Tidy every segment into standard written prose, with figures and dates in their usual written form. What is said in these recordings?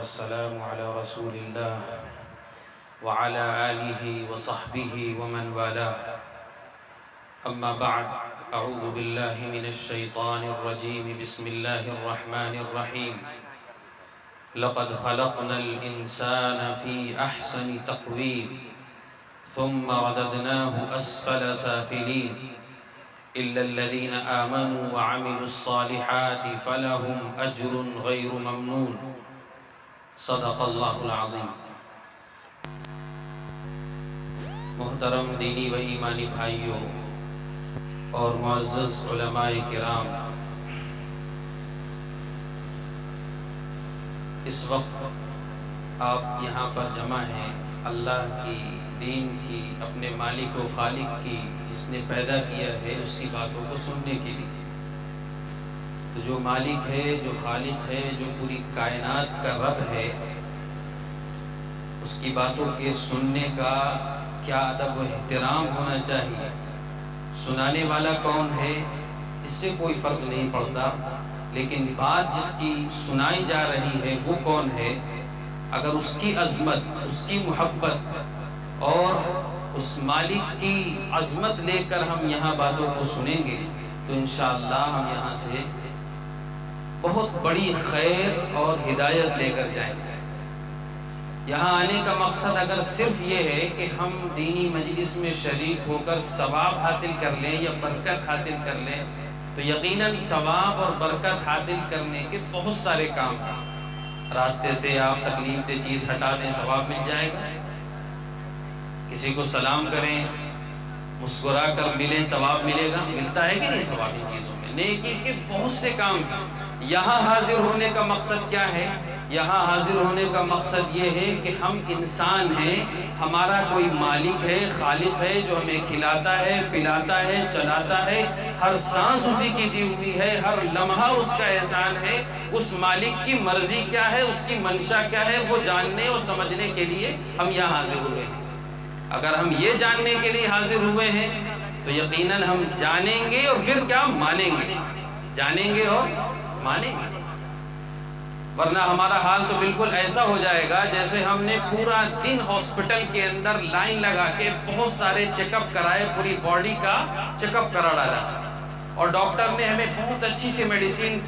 والسلام على رسول الله وعلى آله وصحبه ومن والاه. أما بعد، أعوذ بالله من الشيطان الرجيم. بسم الله الرحمن الرحيم. لقد خلقنا الإنسان في أحسن تقويم ثم رددناه أسفل سافلين إلا الذين آمنوا وعملوا الصالحات فلهم أجر غير ممنون. صدق اللہ العظیم. محترم دینی و ایمانی بھائیوں اور معزز علماء کرام، اس وقت آپ یہاں پر جمع ہیں اللہ کی، دین کی، اپنے مالک و خالق کی، جس نے پیدا کیا ہے، اس کی باتوں کو سننے کے لیے. تو جو مالک ہے، جو خالق ہے، جو پوری کائنات کا رب ہے، اس کی باتوں کے سننے کا کیا ادب و احترام ہونا چاہیے. سنانے والا کون ہے اس سے کوئی فرق نہیں پڑتا، لیکن بات جس کی سنائی جا رہی ہے وہ کون ہے. اگر اس کی عظمت، اس کی محبت اور اس مالک کی عظمت لے کر ہم یہاں باتوں کو سنیں گے تو انشاءاللہ ہم یہاں سے بہت بڑی خیر اور ہدایت لے کر جائیں گے. یہاں آنے کا مقصد اگر صرف یہ ہے کہ ہم دینی مجلس میں شریک ہو کر ثواب حاصل کر لیں یا برکت حاصل کر لیں تو یقیناً ثواب اور برکت حاصل کرنے کے بہت سارے کام ہیں. راستے سے آپ تکلیف دہ چیز ہٹا دیں، ثواب مل جائے گا. کسی کو سلام کریں، مسکرا کر ملیں، ثواب ملے گا. ملتا ہے کہ نہیں ثواب ان چیزوں میں؟ نیکی کے بہت سے کام ہیں. یہاں حاضر ہونے کا مقصد کیا ہے؟ یہاں حاضر ہونے کا مقصد یہ ہے کہ ہم انسان ہیں، ہمارا کوئی مالک ہے، خالق ہے، جو ہمیں کھلاتا ہے، پلاتا ہے، چلاتا ہے. ہر سانس اسی کی دی ہوئی ہے، ہر لمحہ اس کا احسان ہے. اس مالک کی مرضی کیا ہے، اس کی منشا کیا ہے، وہ جاننے اور سمجھنے کے لیے ہم یہاں حاضر ہوئے ہیں. اگر ہم یہ جاننے کے لیے حاضر ہوئے ہیں تو یقیناً ہم جانیں گے اور پھر کیا مانیں گے. جانیں گے اور مانیں گے، ورنہ ہمارا حال تو بالکل ایسا ہو جائے گا جیسے ہم نے پورا دن ہاسپٹل کے اندر لائن لگا کے بہت سارے چیک اپ کرائے، پوری باڈی کا چیک اپ کرا ڈالا، اور ڈاکٹر نے ہمیں بہت اچھی سی میڈیسین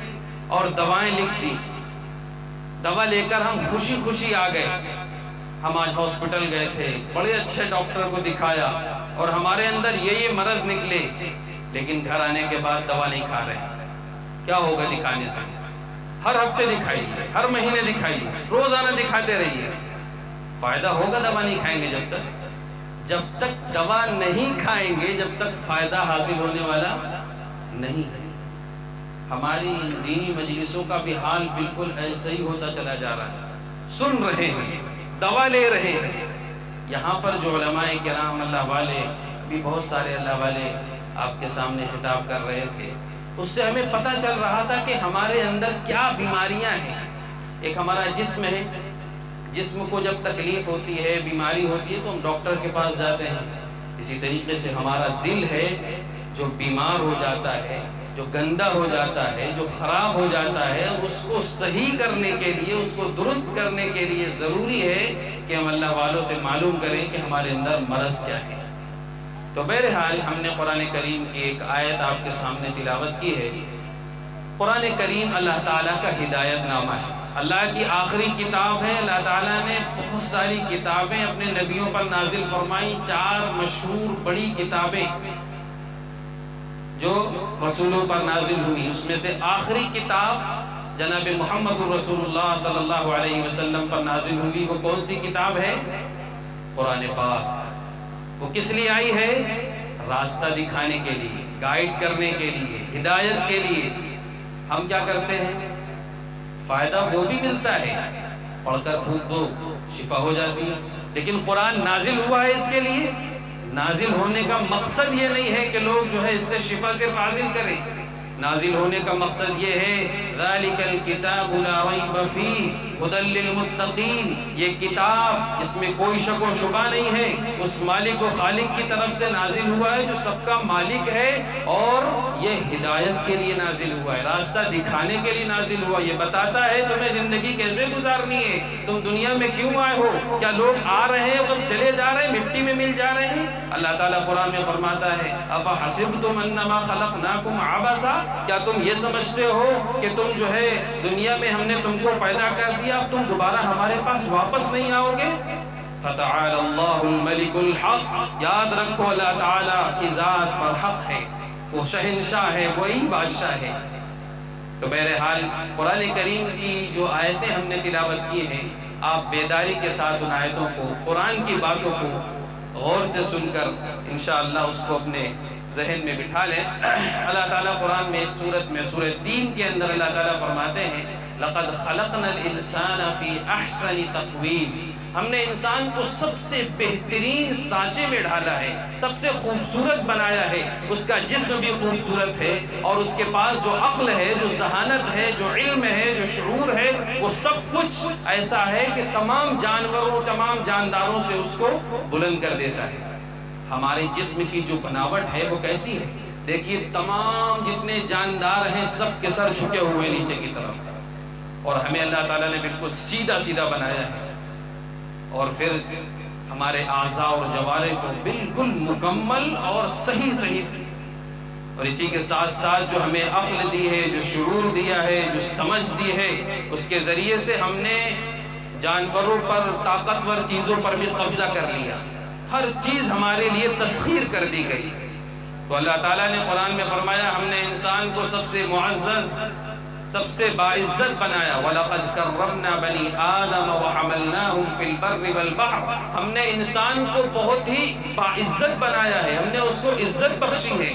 اور دوائیں لکھ دی. دوا لے کر ہم خوشی خوشی آ گئے. ہم آج ہاسپٹل گئے تھے، بڑے اچھے ڈاکٹر کو دکھایا اور ہمارے اندر یہ مرض نکلے، لیکن گھر آنے کے بعد دوا نہیں کھا رہے. کیا ہوگا دکھانے سے؟ ہر ہفتے دکھائیے، ہر مہینے دکھائیے، روزانہ دکھاتے رہیے. فائدہ ہوگا دوا نہیں کھائیں گے جب تک دوا نہیں کھائیں گے، جب تک فائدہ حاصل ہونے والا نہیں ہے. ہماری دینی مجلسوں کا بھی حال بالکل ایسا ہی ہوتا چلا جا رہا ہے. سن رہے ہیں، دوا لے رہے ہیں. یہاں پر جو علماء کرام اللہ والے بھی بہت سارے اللہ والے آپ کے سامنے خطاب کر رہے تھے، اس سے ہمیں پتہ چل رہا تھا کہ ہمارے اندر کیا بیماریاں ہیں. ایک ہمارا جسم ہے، جسم کو جب تکلیف ہوتی ہے، بیماری ہوتی ہے تو ہم ڈاکٹر کے پاس جاتے ہیں. اسی طریقے سے ہمارا دل ہے، جو بیمار ہو جاتا ہے، جو گندا ہو جاتا ہے، جو خراب ہو جاتا ہے، اس کو صحیح کرنے کے لیے، اس کو درست کرنے کے لیے ضروری ہے کہ ہم اللہ والوں سے معلوم کریں کہ ہمارے اندر مرض کیا ہے. تو بہرحال ہم نے قرآن کریم کی ایک آیت آپ کے سامنے تلاوت کی ہے. قرآن کریم اللہ تعالیٰ کا ہدایت نامہ ہے، اللہ کی آخری کتاب ہے. اللہ تعالیٰ نے بہت ساری کتابیں اپنے نبیوں پر نازل فرمائی. 4 مشہور بڑی کتابیں جو رسولوں پر نازل ہوئی، اس میں سے آخری کتاب جناب محمد رسول اللہ صلی اللہ علیہ وسلم پر نازل ہوئی. وہ کون سی کتاب ہے؟ قرآن پاک. وہ کس لیے آئی ہے؟ راستہ دکھانے کے لیے، گائیڈ کرنے کے لیے، ہدایت کے لیے. ہم کیا کرتے ہیں؟ فائدہ وہ بھی ملتا ہے، پڑھ کر بھوک دو شفا ہو جاتی ہے، لیکن قرآن نازل ہوا ہے اس کے لیے. نازل ہونے کا مقصد یہ نہیں ہے کہ لوگ جو ہے اس سے شفا صرف حاصل کریں. نازل ہونے کا مقصد یہ ہے ذالک الکتاب لا ریب فیہ ہدی للمتقین، یہ کتاب اس میں کوئی شک و شبہ نہیں ہے اس مالک و خالق کی طرف سے نازل ہوا ہے جو سب کا مالک ہے، اور یہ ہدایت کے لیے نازل ہوا ہے، راستہ دکھانے کے لیے نازل ہوا، یہ بتاتا ہے تمہیں زندگی کیسے گزارنی ہے، تم دنیا میں کیوں آئے ہو، کیا لوگ آ رہے ہیں بس چلے جا رہے ہیں، مٹی میں مل جا رہے ہیں؟ اللہ تعالیٰ قرآن میں فرماتا ہے افحسبتم انما خلقناکم عبثا، کیا تم یہ سمجھتے ہو کہ تم جو ہے دنیا میں ہم نے تم کو پیدا کر دیا اب تم دوبارہ ہمارے پاس واپس نہیں آؤ گے؟ فتعالی اللہ الملک الحق، یاد رکھو اللہ تعالیٰ کی ذات پر حق ہے، وہ شہنشاہ ہے، وہی بادشاہ ہے۔ تو بہرحال قرآن کریم کی جو آیتیں ہم نے تلاوت کی ہیں، آپ بیداری کے ساتھ ان آیتوں کو، قرآن کی باتوں کو غور سے سن کر انشاءاللہ اس کو اپنے ذہن میں بٹھا لیں۔ اللہ تعالیٰ قرآن میں اس سورت میں سورہ 3 کے اندر اللہ تعالیٰ فرماتے ہیں لَقَدْ خَلَقْنَا الْإِنسَانَ فِي أَحْسَنِ تَقْوِيمٍ، ہم نے انسان کو سب سے بہترین سانچے میں ڈھالا ہے، سب سے خوبصورت بنایا ہے، اس کا جسم بھی خوبصورت ہے اور اس کے پاس جو عقل ہے، جو ذہانت ہے، جو علم ہے، جو شعور ہے، وہ سب کچھ ایسا ہے کہ تمام جانوروں، تمام جانداروں سے اس کو بلند کر دیتا ہے۔ ہمارے جسم کی جو بناوٹ ہے وہ کیسی ہے؟ دیکھیے تمام جتنے جاندار ہیں سب کے سر جھکے ہوئے نیچے کی طرف، اور ہمیں اللہ تعالیٰ نے بالکل سیدھا سیدھا بنایا ہے، اور پھر ہمارے اعضاء اور جوارح کو بالکل مکمل اور صحیح، اور اسی کے ساتھ ساتھ جو ہمیں عقل دی ہے، جو شعور دیا ہے، جو سمجھ دی ہے، اس کے ذریعے سے ہم نے جانوروں پر، طاقتور چیزوں پر بھی قبضہ کر لیا، ہر چیز ہمارے لیے تسخیر کر دی گئی۔ تو اللہ تعالیٰ نے قرآن میں فرمایا ہم نے انسان کو سب سے معزز، سب سے باعزت بنایا، وَلَقَدْ كَرَّمْنَا بَنِي آدَمَ وَحَمَلْنَاهُمْ فِي الْبَرِّ وَالْبَحْرِ، ہم نے انسان کو بہت ہی باعزت بنایا ہے، ہم نے اس کو عزت بخشی ہے،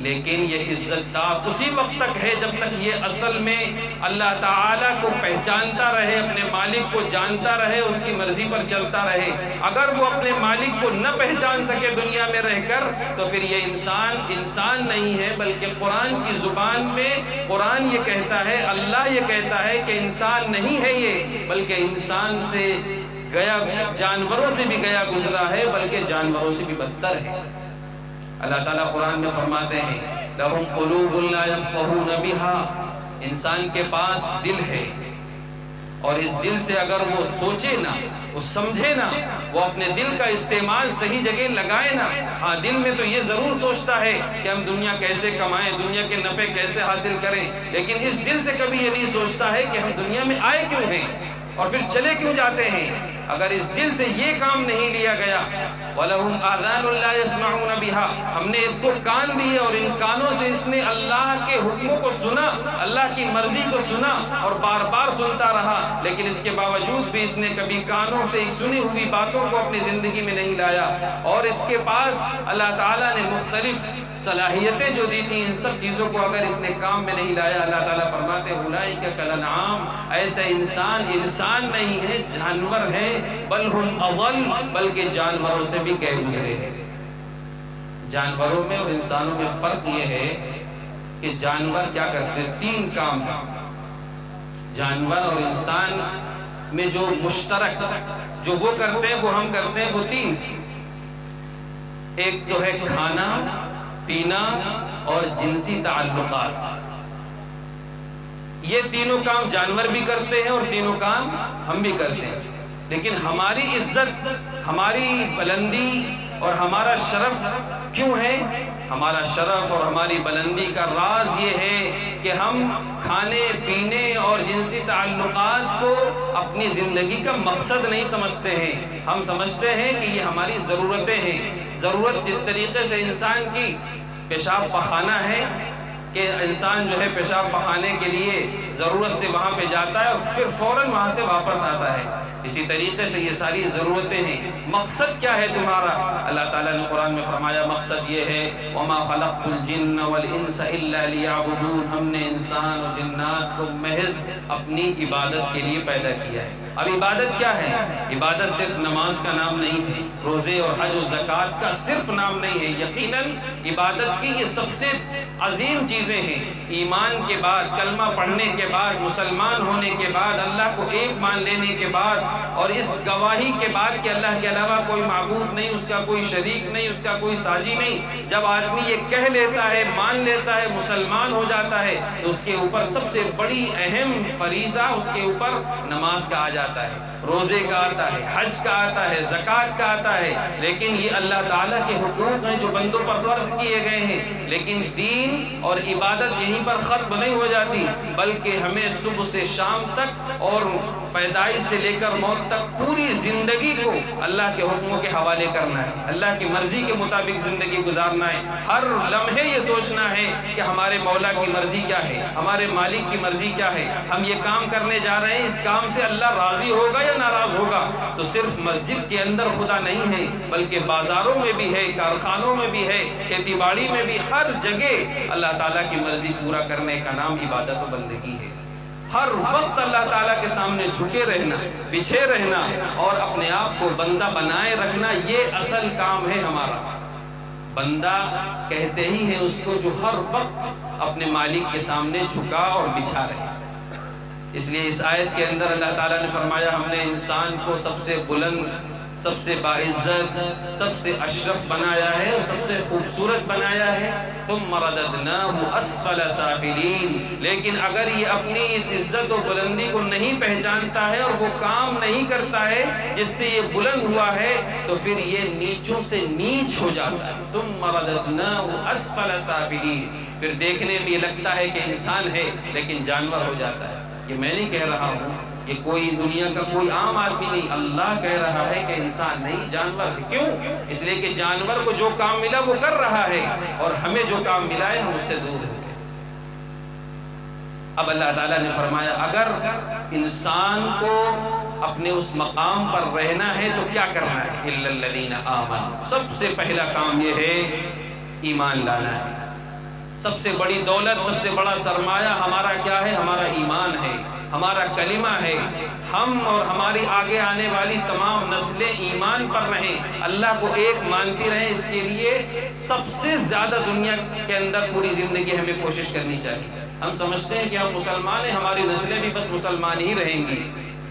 لیکن یہ عزت دار اسی وقت تک ہے جب تک یہ اصل میں اللہ تعالیٰ کو پہچانتا رہے، اپنے مالک کو جانتا رہے، اس کی مرضی پر چلتا رہے۔ اگر وہ اپنے مالک کو نہ پہچان سکے دنیا میں رہ کر تو پھر یہ انسان نہیں ہے، بلکہ قرآن کی زبان میں قرآن یہ کہتا ہے، اللہ یہ کہتا ہے کہ انسان نہیں ہے یہ، بلکہ انسان سے گیا، جانوروں سے بھی گیا گزرا ہے، بلکہ جانوروں سے بھی بدتر ہے۔ اللہ تعالیٰ قرآن میں فرماتے ہیں لَهُمْ قُلُوبٌ لَا يَفْقَهُونَ بِهَا، انسان کے پاس دل ہے، اور اس دل سے اگر وہ سوچے نہ، وہ سمجھے نہ، وہ اپنے دل کا استعمال صحیح جگہ لگائے نہ، ہاں دل میں تو یہ ضرور سوچتا ہے کہ ہم دنیا کیسے کمائیں، دنیا کے نفع کیسے حاصل کریں، لیکن اس دل سے کبھی یہ نہیں سوچتا ہے کہ ہم دنیا میں آئے کیوں ہیں اور پھر چلے کیوں جاتے ہیں۔ اگر اس دل سے یہ کام نہیں لیا گیا، وَلَهُمْ آذَانٌ لَا يَسْمَعُونَ بِهَا، ہم نے اس کو کان دیے اور ان کانوں سے اس نے اللہ کے حکموں کو سنا، اللہ کی مرضی کو سنا اور بار بار سنتا رہا، لیکن اس کے باوجود بھی اس نے کبھی کانوں سے سنی ہوئی باتوں کو اپنی زندگی میں نہیں لایا، اور اس کے پاس اللہ تعالیٰ نے مختلف صلاحیتیں جو دی تھی، ان سب چیزوں کو اگر اس نے کام میں نہیں لایا، اللہ تعالیٰ فرماتے ہیں اولئک کالانعام، ایسے انسان نہیں ہے، جانور ہے، بل ہم اضل، بلکہ جانوروں سے بھی گئے گزرے ہیں۔ جانوروں میں اور انسانوں میں فرق یہ ہے کہ جانور کیا کرتے ہیں، 3 کام ہیں۔ جانور اور انسان میں جو مشترک جو وہ کرتے ہیں وہ ہم کرتے ہیں، وہ 3، ایک تو ہے کھانا، پینا اور جنسی تعلقات۔ یہ تینوں کام جانور بھی کرتے ہیں اور تینوں کام ہم بھی کرتے ہیں، لیکن ہماری عزت، ہماری بلندی اور ہمارا شرف کیوں ہے؟ ہمارا شرف اور ہماری بلندی کا راز یہ ہے کہ ہم کھانے پینے اور جنسی تعلقات کو اپنی زندگی کا مقصد نہیں سمجھتے ہیں، ہم سمجھتے ہیں کہ یہ ہماری ضرورتیں ہیں۔ ضرورت جس طریقے سے انسان کی پیشاب پخانا ہے کہ انسان جو ہے پیشاب پخانے کے لیے ضرورت سے وہاں پہ جاتا ہے اور پھر فوراً وہاں سے واپس آتا ہے، اسی طریقے سے یہ ساری ضرورتیں ہیں۔ مقصد کیا ہے تمہارا؟ اللہ تعالیٰ نے قرآن میں فرمایا مقصد یہ ہے وَمَا خَلَقْتُ الْجِنَّ وَالْإِنسَ إِلَّا لِيَعْبُدُونَ، ہم نے انسان اور جنات کو محض اپنی عبادت کے لیے پیدا کیا ہے۔ اب عبادت کیا ہے؟ عبادت صرف نماز کا نام نہیں ہے، روزے اور حج و زکوٰۃ کا صرف نام نہیں ہے، یقیناً عبادت کی یہ سب سے عظیم چیزیں ہیں۔ ایمان کے بعد، کلمہ پڑھنے کے کے بعد، مسلمان ہونے کے بعد، اللہ کو ایک مان لینے کے بعد، اور اس گواہی کے بعد کہ اللہ کے علاوہ کوئی معبود نہیں، اس کا کوئی شریک نہیں، اس کا کوئی ساجی نہیں، جب آدمی یہ کہہ لیتا ہے، مان لیتا ہے، مسلمان ہو جاتا ہے، تو اس کے اوپر سب سے بڑی اہم فریضہ اس کے اوپر نماز کا آ جاتا ہے، روزے کا آتا ہے، حج کا آتا ہے، زکوٰۃ کا آتا ہے۔ لیکن یہ اللہ تعالیٰ کے حقوق ہیں جو بندوں پر فرض کیے گئے ہیں۔ لیکن دین اور عبادت یہیں پر ختم نہیں ہو جاتی، بلکہ ہمیں صبح سے شام تک اور پیدائش سے لے کر موت تک پوری زندگی کو اللہ کے حکموں کے حوالے کرنا ہے، اللہ کی مرضی کے مطابق زندگی گزارنا ہے۔ ہر لمحے یہ سوچنا ہے کہ ہمارے مولا کی مرضی کیا ہے، ہمارے مالک کی مرضی کیا ہے، ہم یہ کام کرنے جا رہے ہیں، اس کام سے اللہ راضی ہوگا یا ناراض ہوگا۔ تو صرف مسجد کے اندر خدا نہیں ہے، بلکہ بازاروں میں بھی ہے، کارخانوں میں بھی ہے، کھیتی باڑی میں بھی، ہر جگہ اللہ تعالیٰ کی مرضی پورا کرنے کا نام عبادت و بندگی ہے۔ ہر وقت اللہ تعالیٰ کے سامنے جھکے رہنا، پیچھے رہنا اور اپنے آپ کو بندہ بنائے رکھنا، یہ اصل کام ہے ہمارا۔ بندہ کہتے ہی ہیں اس کو جو ہر وقت اپنے مالک کے سامنے جھکا اور بچھا رہے۔ اس لیے اس آیت کے اندر اللہ تعالیٰ نے فرمایا ہم نے انسان کو سب سے بلند، سب سے باعزت، سب سے اشرف بنایا ہے اور سب سے خوبصورت بنایا ہے۔ ثم رددناہ اسفل سافلین، لیکن اگر یہ اپنی اس عزت و بلندی کو نہیں پہچانتا ہے اور وہ کام نہیں کرتا ہے جس سے یہ بلند ہوا ہے، تو پھر یہ نیچوں سے نیچ ہو جاتا ہے۔ ثم رددناہ اسفل سافلین، پھر دیکھنے میں یہ لگتا ہے کہ انسان ہے لیکن جانور ہو جاتا ہے۔ یہ میں نہیں کہہ رہا ہوں، یہ کوئی دنیا کا کوئی عام آدمی نہیں، اللہ کہہ رہا ہے کہ انسان نہیں، جانور ہے۔ کیوں؟ اس لیے کہ جانور کو جو کام ملا وہ کر رہا ہے، اور ہمیں جو کام ملا ہے ہم اس سے دور ہو گئے۔ اب اللہ تعالیٰ نے فرمایا اگر انسان کو اپنے اس مقام پر رہنا ہے تو کیا کرنا ہے؟ اِلَّا الَّذِينَ آمَنُوا، سب سے پہلا کام یہ ہے ایمان لانا ہے۔ سب سے بڑی دولت، سب سے بڑا سرمایہ ہمارا کیا ہے؟ ہمارا ایمان ہے، ہمارا کلمہ ہے۔ ہم اور ہماری آگے آنے والی تمام نسلیں ایمان پر رہیں، اللہ کو ایک مانتی رہیں، اس کے لیے سب سے زیادہ دنیا کے اندر پوری زندگی ہمیں کوشش کرنی چاہیے۔ ہم سمجھتے ہیں کہ ہم مسلمان ہیں، ہماری نسلیں بھی بس مسلمان ہی رہیں گی،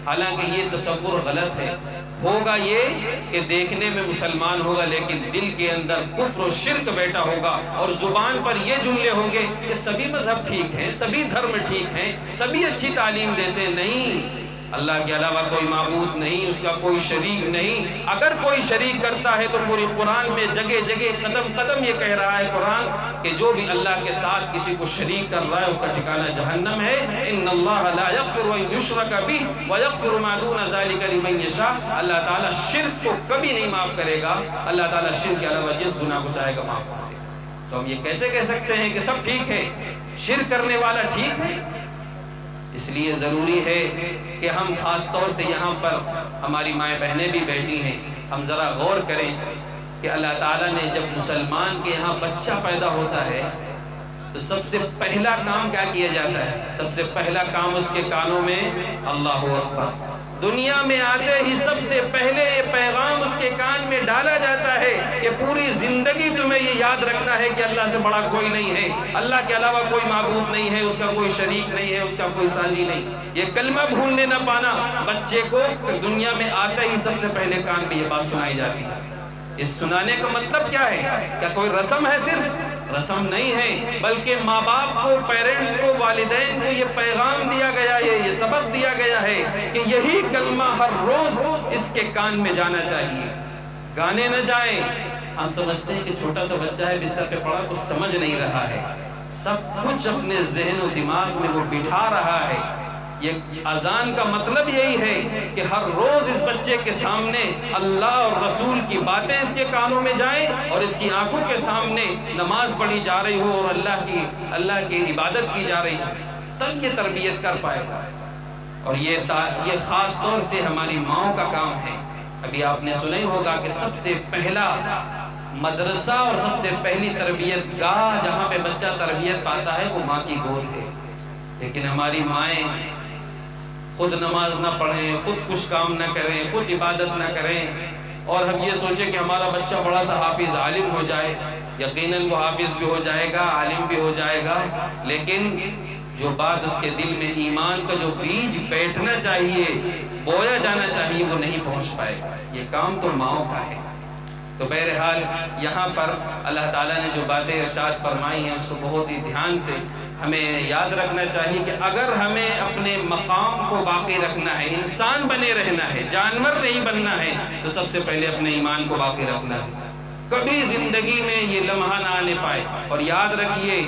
حالانکہ یہ تصور غلط ہے۔ ہوگا یہ کہ دیکھنے میں مسلمان ہوگا لیکن دل کے اندر کفر و شرک بیٹھا ہوگا، اور زبان پر یہ جملے ہوں گے کہ سبھی مذہب ٹھیک ہیں، سبھی دھرم ٹھیک ہیں، سبھی اچھی تعلیم دیتے ہیں۔ نہیں، اللہ کے علاوہ کوئی معبود نہیں، اس کا کوئی شریک نہیں۔ اگر کوئی شریک کرتا ہے تو پوری قرآن میں جگہ جگہ قدم قدم یہ کہہ رہا ہے قرآن کہ جو بھی اللہ کے ساتھ کسی کو شریک کر رہا ہے اس کا ٹھکانہ جہنم ہے۔ ان اللہ لا یغفر ان یشرک بہ ویغفر ما دون ذلک لمن یشاء، اللہ تعالیٰ شرک کو کبھی نہیں معاف کرے گا، اللہ تعالیٰ شرک کے علاوہ جس گناہ کو چاہے گا معاف کر دے گا۔ تو ہم یہ کیسے کہہ سکتے ہیں کہ سب ٹھیک ہے، شرک کرنے والا ٹھیک ہے؟ اس لیے ضروری ہے کہ ہم خاص طور سے یہاں پر ہماری مائیں بہنیں بھی بیٹھی ہیں، ہم ذرا غور کریں کہ اللہ تعالیٰ نے جب مسلمان کے یہاں بچہ پیدا ہوتا ہے تو سب سے پہلا کام کیا کیا جاتا ہے؟ سب سے پہلا کام اس کے کانوں میں اللہ اکبر، دنیا میں آتے ہی سب سے پہلے یہ پیغام اس کے کان میں ڈالا جاتا ہے کہ پوری زندگی تمہیں یہ یاد رکھنا ہے کہ اللہ سے بڑا کوئی نہیں ہے، اللہ کے علاوہ کوئی معبود نہیں ہے، اس کا کوئی شریک نہیں ہے، اس کا کوئی ساجی نہیں۔ یہ کلمہ بھولنے نہ پانا، بچے کو دنیا میں آتے ہی سب سے پہلے کان میں یہ بات سنائی جاتی ہے۔ اس سنانے کا مطلب کیا ہے؟ کیا کوئی رسم ہے؟ صرف رسم نہیں ہے، بلکہ ماں باپ کو، پیرنٹس کو، والدین کو یہ پیغام دیا گیا ہے، یہ سبق دیا گیا ہے کہ یہی کلمہ ہر روز اس کے کان میں جانا چاہیے، گانے نہ جائیں۔ ہم سمجھتے ہیں کہ چھوٹا سا بچہ ہے، بستر پہ پڑا، کچھ سمجھ نہیں رہا ہے، سب کچھ اپنے ذہن و دماغ میں وہ بٹھا رہا ہے۔ یہ اذان کا مطلب یہی ہے کہ ہر روز اس بچے کے سامنے اللہ اور رسول کی باتیں اس کے کانوں میں جائیں، اور اس کی آنکھوں کے سامنے نماز پڑھی جا رہی ہو اور اللہ کی عبادت کی جا رہی ہو، تب یہ تربیت کر پائے گا۔ اور یہ خاص طور سے ہماری ماؤں کا کام ہے۔ ابھی آپ نے سنا ہی ہوگا کہ سب سے پہلا مدرسہ اور سب سے پہلی تربیت گاہ جہاں پہ بچہ تربیت پاتا ہے وہ ماں کی گود ہے۔ لیکن ہماری مائیں خود نماز نہ پڑھیں، خود کچھ کام نہ کریں، خود عبادت نہ کریں، اور ہم یہ سوچیں کہ ہمارا بچہ بڑا سا حافظ عالم ہو جائے۔ یقیناً وہ حافظ بھی ہو جائے گا، عالم بھی ہو جائے گا، لیکن جو بات اس کے دل میں ایمان کا جو بیج بیٹھنا چاہیے، بویا جانا چاہیے، وہ نہیں پہنچ پائے گا۔ یہ کام تو ماؤں کا ہے۔ تو بہرحال یہاں پر اللہ تعالیٰ نے جو باتیں ارشاد فرمائی ہیں اس کو بہت ہی دھیان سے ہمیں یاد رکھنا چاہیے کہ اگر ہمیں اپنے مقام کو باقی رکھنا ہے، انسان بنے رہنا ہے، جانور نہیں بننا ہے، تو سب سے پہلے اپنے ایمان کو باقی رکھنا ہے۔ کبھی زندگی میں یہ لمحہ نہ آنے پائے۔ اور یاد رکھیے،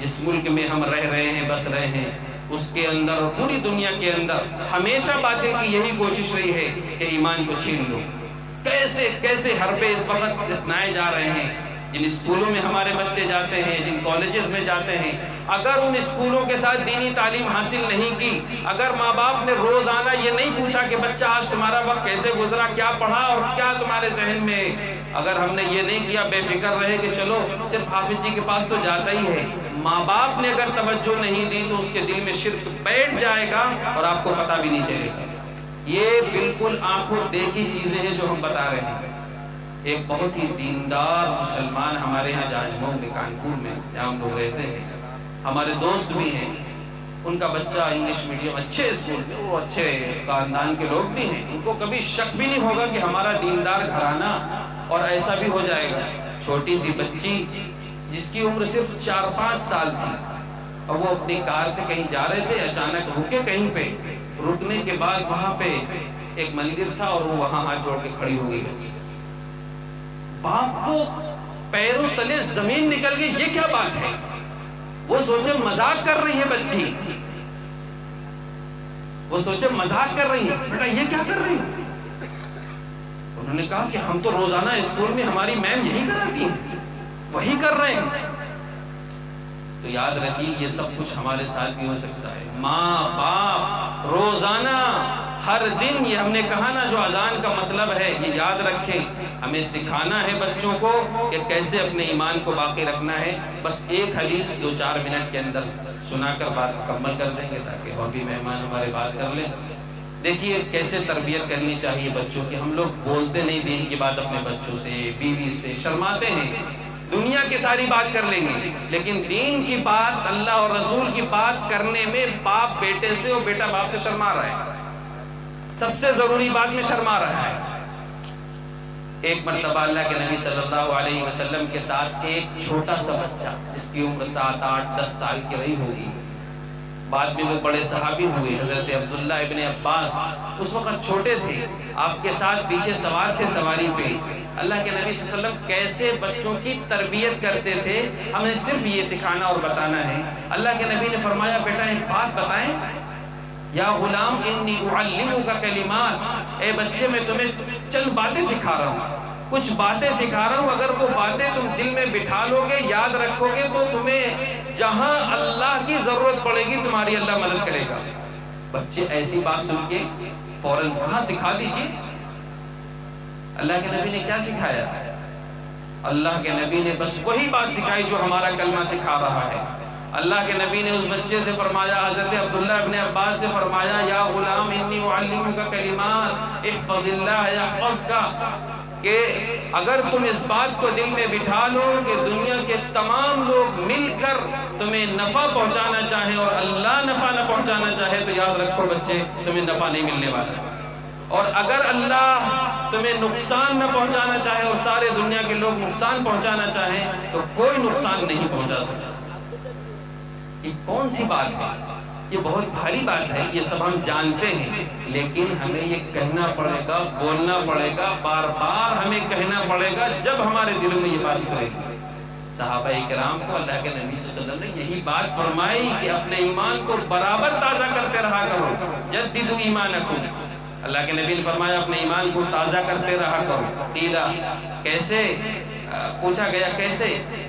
جس ملک میں ہم رہ رہے ہیں، بس رہے ہیں، اس کے اندر اور پوری دنیا کے اندر ہمیشہ باطل کی یہی کوشش رہی ہے کہ ایمان کو چھین لو۔ کیسے کیسے حربے اس وقت اپنائے جا رہے ہیں۔ جن اسکولوں میں ہمارے بچے جاتے ہیں، جن کالجز میں جاتے ہیں، اگر ان اسکولوں کے ساتھ دینی تعلیم حاصل نہیں کی، اگر ماں باپ نے روزانہ یہ نہیں پوچھا کہ بچہ آج تمہارا وقت کیسے گزرا، کیا پڑھا اور کیا تمہارے ذہن میں، اگر ہم نے یہ نہیں کیا، بے فکر رہے کہ چلو صرف حافظ جی کے پاس تو جاتا ہی ہے، ماں باپ نے اگر توجہ نہیں دی تو اس کے دل میں شرک بیٹھ جائے گا اور آپ کو پتہ بھی نہیں چلے گا۔ یہ بالکل آنکھوں دیکھی چیزیں ہیں جو ہم بتا رہے ہیں۔ ایک بہت ہی دیندار مسلمان ہمارے ہاں جاجموں میں، کانپور میں جہاں ہم لوگ رہتے ہیں، ہمارے دوست بھی ہیں، ان کا بچہ انگلش میڈیم اچھے اسکول میں، وہ اچھے خاندان کے لوگ بھی ہیں، ان کو کبھی شک بھی نہیں ہوگا کہ ہمارا دیندار گھرانہ، اور ایسا بھی ہو جائے گا۔ چھوٹی سی بچی جس کی عمر صرف 4-5 سال تھی، اور وہ اپنی کار سے کہیں جا رہے تھے، اچانک رکے کہیں پہ، رکنے کے بعد وہاں پہ ایک مندر تھا اور وہ وہاں ہاتھ جوڑ کے کھڑی ہو گئی بچی۔ باپ کو پیروں تلے زمین نکل گئی، یہ کیا بات ہے؟ وہ سوچے مذاق کر رہی ہے بچی، وہ سوچے مذاق کر رہی ہے، بیٹا یہ کیا کر رہی ہے؟ انہوں نے کہا کہ ہم تو روزانہ اسکول میں ہماری میم یہی کراتی ہیں، وہی کر رہے ہیں۔ تو یاد رکھیے یہ سب کچھ ہمارے ساتھ بھی ہو سکتا ہے۔ ماں باپ روزانہ ہر دن، یہ ہم نے کہا نا جو اذان کا مطلب ہے، یہ یاد رکھیں، ہمیں سکھانا ہے بچوں کو کہ کیسے اپنے ایمان کو باقی رکھنا ہے۔ بس ایک حدیث 2-4 منٹ کے اندر سنا کر بات مکمل کر دیں گے تاکہ اور بھی مہمان ہمارے بات کر لیں۔ دیکھیے کیسے تربیت کرنی چاہیے بچوں کی۔ ہم لوگ بولتے نہیں دین کی بات اپنے بچوں سے، بیوی سے، شرماتے ہیں، دنیا کی ساری بات کر لیں گے، لیکن دین کی بات، اللہ اور رسول کی بات کرنے میں باپ بیٹے سے اور بیٹا باپ سے شرما رہا ہے، سب سے ضروری بات میں شرما رہا ہے۔ ایک مرتبہ اللہ کے نبی صلی اللہ علیہ وسلم کے ساتھ ایک چھوٹا سا بچہ جس کی عمر 7, 8, 10 سال کی رہی ہوگی، بعد میں وہ بڑے صحابی ہوئے، حضرت عبداللہ ابن عباس، اس وقت چھوٹے تھے، آپ کے ساتھ پیچھے سوار تھے سواری پہ۔ اللہ کے نبی صلی اللہ علیہ وسلم کیسے بچوں کی تربیت کرتے تھے، ہمیں صرف یہ سکھانا اور بتانا ہے۔ اللہ کے نبی نے فرمایا بیٹا ایک بات بتائیں، یا غلام انی اعلمک کلمات، اے بچے میں تمہیں چند باتیں سکھا رہا ہوں، کچھ باتیں سکھا رہا ہوں، اگر وہ باتیں تم دل میں بٹھا لو گے، یاد رکھو گے، تو تمہیں جہاں اللہ کی ضرورت پڑے گی تمہاری اللہ مدد کرے گا۔ بچے ایسی بات سن کے فوراً کہاں سکھا دیجیے۔ اللہ کے نبی نے کیا سکھایا؟ اللہ کے نبی نے بس وہی بات سکھائی جو ہمارا کلمہ سکھا رہا ہے۔ اللہ کے نبی نے اس بچے سے فرمایا، حضرت عبداللہ ابن عباس سے فرمایا، یا غلام انی اعلمک کلمات احفظ اللہ یحفظک، کہ اگر تم اس بات کو دل میں بٹھا لو کہ دنیا کے تمام لوگ مل کر تمہیں نفع پہنچانا چاہیں اور اللہ نفع نہ پہنچانا چاہے، تو یاد رکھو بچے تمہیں نفع نہیں ملنے والا، اور اگر اللہ تمہیں نقصان نہ پہنچانا چاہے اور سارے دنیا کے لوگ نقصان پہنچانا چاہیں تو کوئی نقصان نہیں پہنچا سکتا۔ یہ کون سی بات ہے؟ یہ بہت بھاری بات ہے، یہ سب ہم جانتے ہیں، لیکن ہمیں یہ کہنا پڑے گا، بولنا پڑے گا، بار بار ہمیں کہنا پڑے گا، جب ہمارے دلوں میں یہ بات اترے گی۔ صحابہ کرام کو اللہ کے نبی صلی اللہ علیہ وسلم نے یہی بات فرمائی کہ اپنے ایمان کو برابر تازہ کرتے رہا کرو، جددوا ایمانکم۔ اللہ کے نبی نے فرمایا اپنے ایمان کو تازہ کرتے رہا کرو۔ قیلا، کیسے؟ پوچھا گیا کیسے؟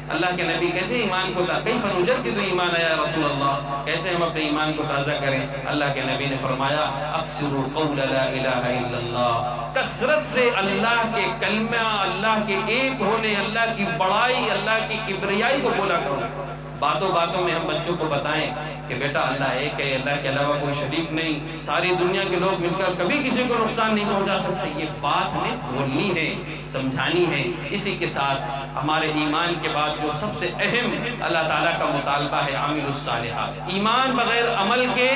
اللہ کے نبی کیسے ایمان کو کیف نجدد ایمان یا رسول اللہ، کیسے ہم اپنے ایمان کو تازہ کریں؟ اللہ کے نبی نے فرمایا اکثروا قول لا الہ الا اللہ، کثرت سے اللہ کے کلمہ، اللہ کے ایک ہونے، اللہ کی بڑائی، اللہ کی کبریائی کو بولا کرو۔ باتوں باتوں میں ہم بچوں کو بتائیں کہ بیٹا اللہ ایک ہے، اللہ کے علاوہ کوئی شریک نہیں، ساری دنیا کے لوگ مل کر کبھی کسی کو نقصان نہیں پہنچا سکتے. یہ بات ہمیں بولنی ہے، سمجھانی ہے. اسی کے ساتھ ہمارے ایمان کے بعد جو سب سے اہم اللہ تعالیٰ کا مطالبہ ہے عامل الصالحات. ایمان بغیر عمل کے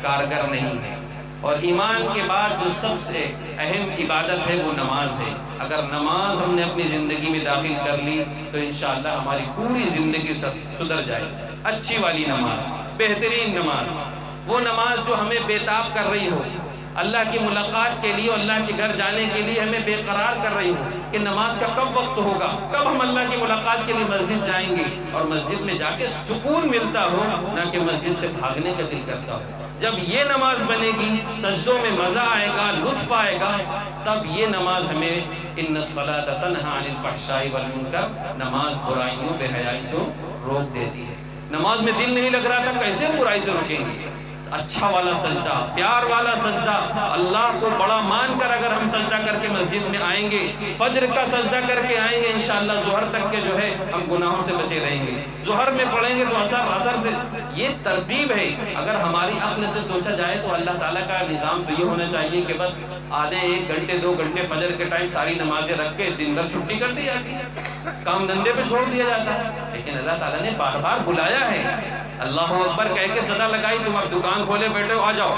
کارگر نہیں ہے. اور ایمان کے بعد جو سب سے اہم عبادت ہے وہ نماز ہے. اگر نماز ہم نے اپنی زندگی میں داخل کر لی تو انشاءاللہ ہماری پوری زندگی سدھر جائے. اچھی والی نماز، بہترین نماز، وہ نماز جو ہمیں بیتاب کر رہی ہو اللہ کی ملاقات کے لیے، اللہ کے گھر جانے کے لیے ہمیں بے قرار کر رہی ہو کہ نماز کا کب وقت ہوگا، کب ہم اللہ کی ملاقات کے لیے مسجد جائیں گے، اور مسجد میں جا کے سکون ملتا ہو، نہ کہ مسجد سے بھاگنے کا دل کرتا ہو. جب یہ نماز بنے گی، سجدوں میں مزہ آئے گا، لطف آئے گا، تب یہ نماز ہمیں ان الصلاۃ تنہی عن الفحشاء والمنکر، نماز برائیوں بے حیائی سے روک دیتی ہے. نماز میں دل نہیں لگ رہا تھا، کیسے برائی سے روکیں گے؟ اچھا والا سجدہ، پیار والا سجدہ، اللہ کو بڑا مان کر اگر ہم سجدہ کر کے مسجد میں آئیں گے، فجر کا سجدہ کر کے آئیں گے، انشاءاللہ ظہر تک کے جو ہے ہم گناہوں سے بچے رہیں گے. ظہر میں پڑھیں گے تو عصر سے. یہ ترتیب ہے. اگر ہماری عقل سے سوچا جائے تو اللہ تعالیٰ کا نظام تو یہ ہونا چاہیے کہ بس آدھے 1 گھنٹے 2 گھنٹے فجر کے ٹائم ساری نمازیں رکھ کے دن بھر چھٹی کر دی جاتی ہے، کام دھندے پہ چھوڑ دیا جاتا ہے. لیکن اللہ تعالیٰ نے بار بار بلایا ہے. اللہ اکبر کہہ کے صدا لگائی، تم اب دکان کھولے بیٹھے ہو، آ جاؤ.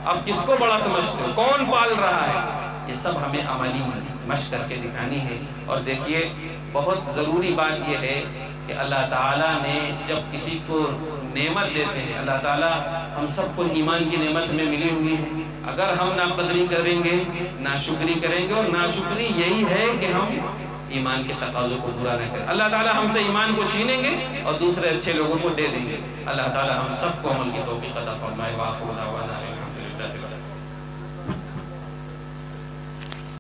اب کس کو بڑا سمجھتے ہو؟ کون پال رہا ہے؟ یہ سب ہمیں عملی مشق کر کے دکھانی ہے. اور دیکھیے بہت ضروری بات یہ ہے کہ اللہ تعالیٰ نے جب کسی کو نعمت دیتے ہیں، اللہ تعالیٰ ہم سب کو ایمان کی نعمت میں ملی ہوئی ہے. اگر ہم ناقدری کریں گے، ناشکری کریں گے، اور ناشکری یہی ہے کہ ہم ایمان کے تقاضوں کو پورا نہ کریں. اللہ تعالیٰ ہم سے ایمان کو چھینیں گے اور دوسرے اچھے لوگوں کو دے دیں گے. اللہ تعالیٰ ہم سب کو عمل کی توفیق عطا فرمائے. وآخر دعوانا الحمدللہ.